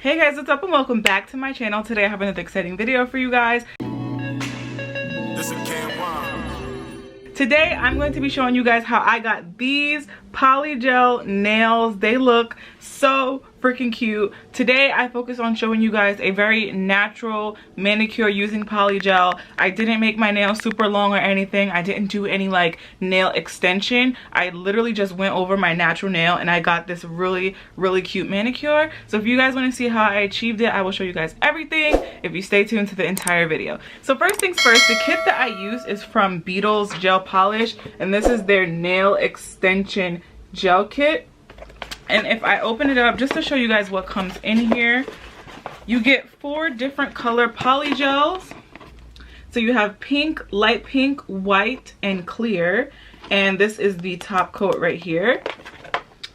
Hey guys, what's up and welcome back to my channel. Today I have another exciting video for you guys. Today I'm going to be showing you guys how I got these Polygel nails. They look so freaking cute. Today I focus on showing you guys a very natural manicure using Polygel. I didn't make my nails super long or anything. I didn't do any like nail extension. I literally just went over my natural nail and I got this really cute manicure. So if you guys want to see how I achieved it, I will show you guys everything if you stay tuned to the entire video. So first things first, the kit that I use is from Beetles Gel Polish, and this is their nail extension gel kit. And if I open it up just to show you guys what comes in here, you get 4 different color polygels. So you have pink, light pink, white, and clear. And this is the top coat right here.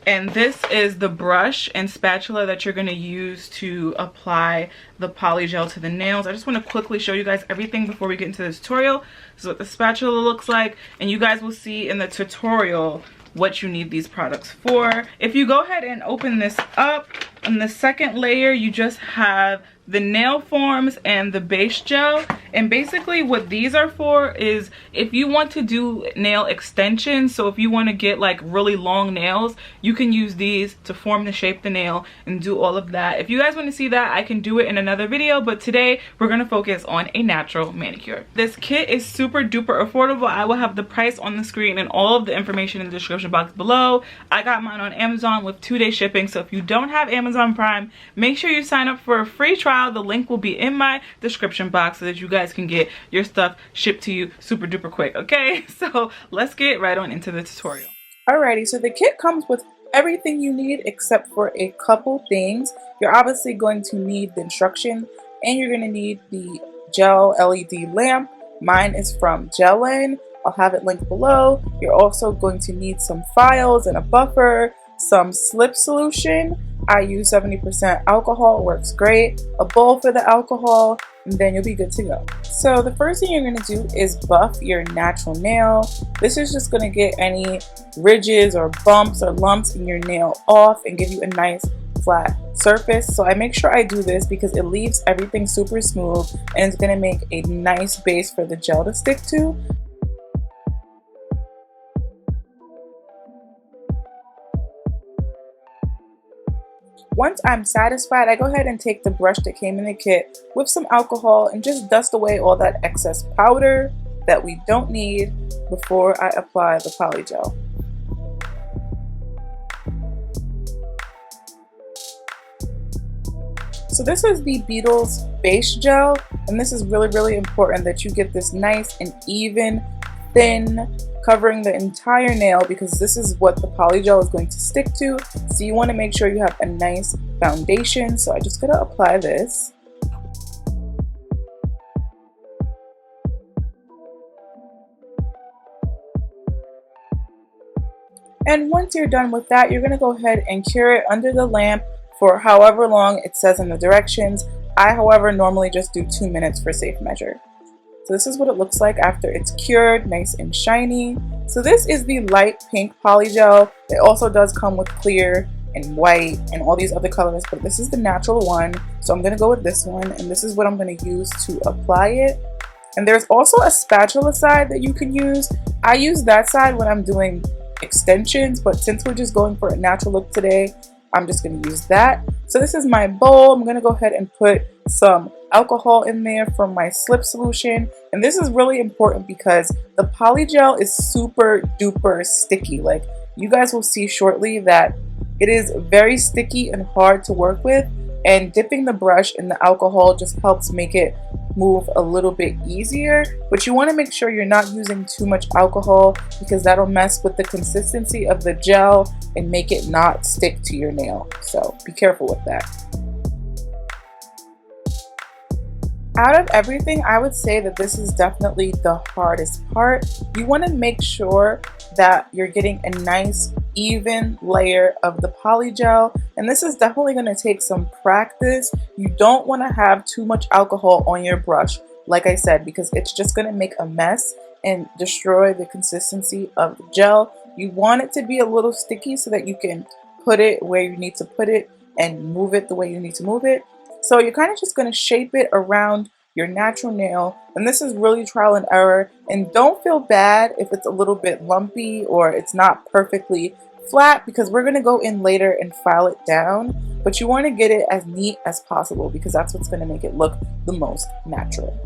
And this is the brush and spatula that you're going to use to apply the polygel to the nails. I just want to quickly show you guys everything before we get into the tutorial. This is what the spatula looks like, and you guys will see in the tutorial what you need these products for. If you go ahead and open this up, on the second layer you just have the nail forms and the base gel. And basically what these are for is if you want to do nail extensions, so if you want to get like really long nails, you can use these to form the shape of the nail and do all of that. If you guys want to see that, I can do it in another video, but today we're going to focus on a natural manicure. This kit is super duper affordable. I will have the price on the screen and all of the information in the description box below. I got mine on Amazon with 2-day shipping, so if you don't have Amazon Prime, make sure you sign up for a free trial. The link will be in my description box so that you guys can get your stuff shipped to you super duper quick. Okay, so let's get right on into the tutorial. Alrighty, so the kit comes with everything you need except for a couple things. You're obviously going to need the instructions, and you're going to need the gel LED lamp. Mine is from Gelin. I'll have it linked below. You're also going to need some files and a buffer, some slip solution. I use 70% alcohol, works great. A bowl for the alcohol, and then you'll be good to go. So the first thing you're going to do is buff your natural nail. This is just going to get any ridges or bumps or lumps in your nail off and give you a nice flat surface. So I make sure I do this because it leaves everything super smooth and it's going to make a nice base for the gel to stick to. Once I'm satisfied, I go ahead and take the brush that came in the kit with some alcohol and just dust away all that excess powder that we don't need before I apply the polygel. So this is the Beetles base gel, and this is really important that you get this nice and even, thin, covering the entire nail because this is what the polygel is going to stick to. So you want to make sure you have a nice foundation. So I just gotta apply this. And once you're done with that, you're gonna go ahead and cure it under the lamp for however long it says in the directions. I, however, normally just do 2 minutes for safe measure. So this is what it looks like after it's cured, nice and shiny. So this is the light pink polygel. It also does come with clear and white and all these other colors, but this is the natural one. So I'm gonna go with this one, and this is what I'm gonna use to apply it. And there's also a spatula side that you can use. I use that side when I'm doing extensions, but since we're just going for a natural look today, I'm just gonna use that. So this is my bowl. I'm gonna go ahead and put some alcohol in there from my slip solution, and this is really important because the polygel is super duper sticky. Like you guys will see shortly that it is very sticky and hard to work with, and dipping the brush in the alcohol just helps make it move a little bit easier. But you want to make sure you're not using too much alcohol because that'll mess with the consistency of the gel and make it not stick to your nail, so be careful with that. Out of everything, I would say that this is definitely the hardest part. You want to make sure that you're getting a nice even layer of the polygel, and this is definitely going to take some practice. You don't want to have too much alcohol on your brush, like I said, because it's just going to make a mess and destroy the consistency of the gel. You want it to be a little sticky so that you can put it where you need to put it and move it the way you need to move it. So you're kind of just going to shape it around your natural nail, and this is really trial and error, and don't feel bad if it's a little bit lumpy or it's not perfectly flat, because we're going to go in later and file it down, but you want to get it as neat as possible because that's what's going to make it look the most natural.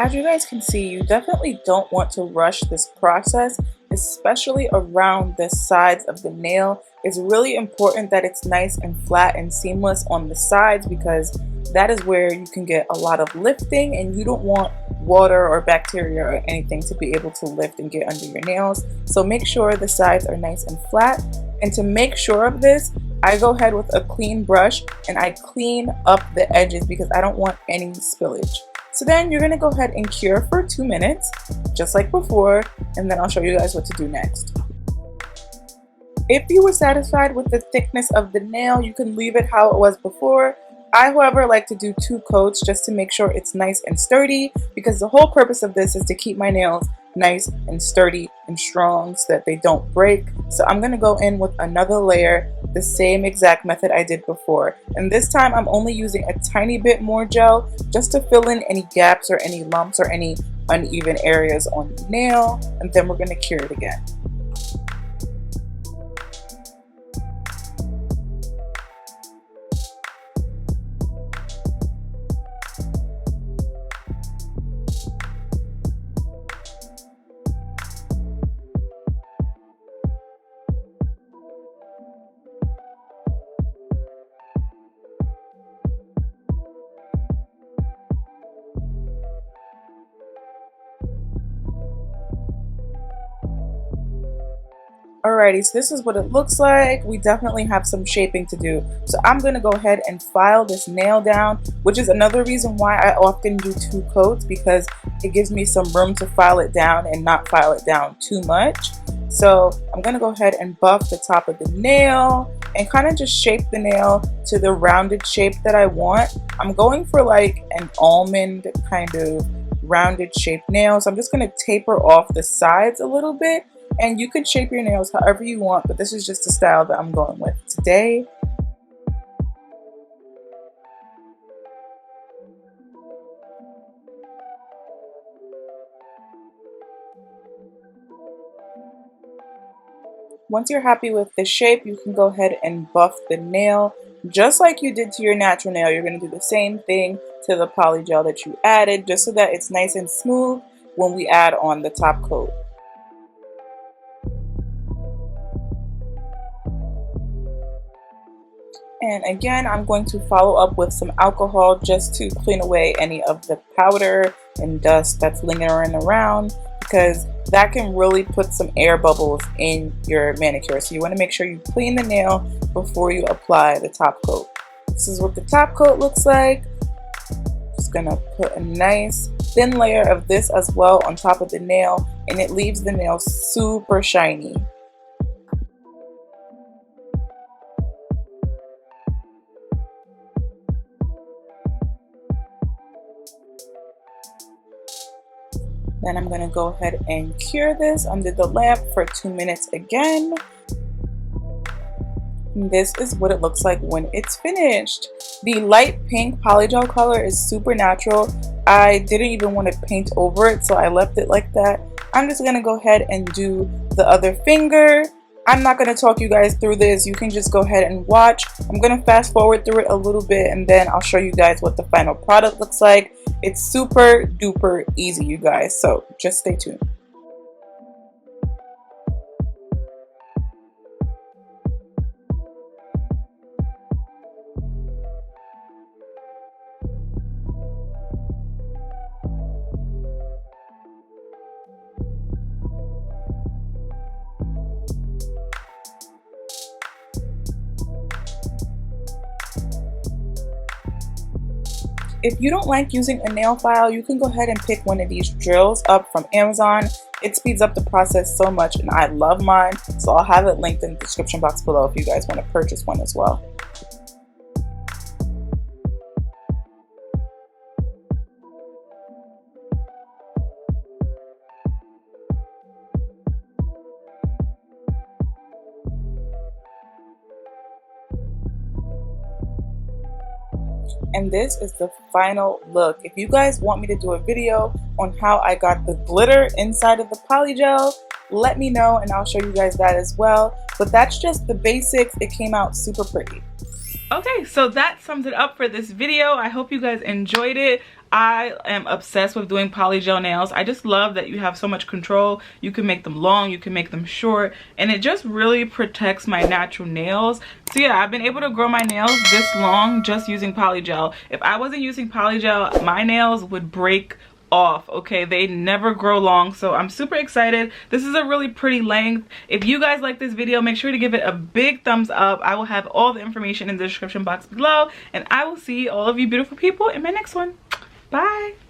As you guys can see, you definitely don't want to rush this process, especially around the sides of the nail. It's really important that it's nice and flat and seamless on the sides, because that is where you can get a lot of lifting, and you don't want water or bacteria or anything to be able to lift and get under your nails. So make sure the sides are nice and flat. And to make sure of this, I go ahead with a clean brush and I clean up the edges because I don't want any spillage. So then you're going to go ahead and cure for 2 minutes, just like before, and then I'll show you guys what to do next. If you were satisfied with the thickness of the nail, you can leave it how it was before. I, however, like to do 2 coats just to make sure it's nice and sturdy, because the whole purpose of this is to keep my nails nice and sturdy and strong so that they don't break. So I'm going to go in with another layer, the same exact method I did before, and this time I'm only using a tiny bit more gel just to fill in any gaps or any lumps or any uneven areas on the nail, and then we're going to cure it again. Alrighty, so this is what it looks like. We definitely have some shaping to do. So I'm going to go ahead and file this nail down, which is another reason why I often do 2 coats, because it gives me some room to file it down and not file it down too much. So I'm going to go ahead and buff the top of the nail and kind of just shape the nail to the rounded shape that I want. I'm going for like an almond kind of rounded shaped nail. So I'm just going to taper off the sides a little bit. And you can shape your nails however you want, but this is just the style that I'm going with today. Once you're happy with the shape, you can go ahead and buff the nail. Just like you did to your natural nail, you're going to do the same thing to the polygel that you added, just so that it's nice and smooth when we add on the top coat. And again, I'm going to follow up with some alcohol just to clean away any of the powder and dust that's lingering around, because that can really put some air bubbles in your manicure. So you want to make sure you clean the nail before you apply the top coat. This is what the top coat looks like. Just gonna put a nice thin layer of this as well on top of the nail, and it leaves the nail super shiny. Then I'm going to go ahead and cure this under the lamp for 2 minutes again. And this is what it looks like when it's finished. The light pink polygel color is super natural. I didn't even want to paint over it, so I left it like that. I'm just going to go ahead and do the other finger. I'm not going to talk you guys through this. You can just go ahead and watch. I'm going to fast forward through it a little bit, and then I'll show you guys what the final product looks like. It's super duper easy, you guys, so just stay tuned. If you don't like using a nail file, you can go ahead and pick one of these drills up from Amazon. It speeds up the process so much, and I love mine, so I'll have it linked in the description box below if you guys want to purchase one as well. And this is the final look. If you guys want me to do a video on how I got the glitter inside of the polygel, let me know and I'll show you guys that as well. But that's just the basics. It came out super pretty. Okay, so that sums it up for this video. I hope you guys enjoyed it. I am obsessed with doing polygel nails. I just love that you have so much control. You can make them long, you can make them short, and it just really protects my natural nails. So yeah, I've been able to grow my nails this long just using polygel. If I wasn't using polygel, my nails would break off. Okay, they never grow long, so I'm super excited. This is a really pretty length. If you guys like this video, make sure to give it a big thumbs up. I will have all the information in the description box below, and I will see all of you beautiful people in my next one. Bye.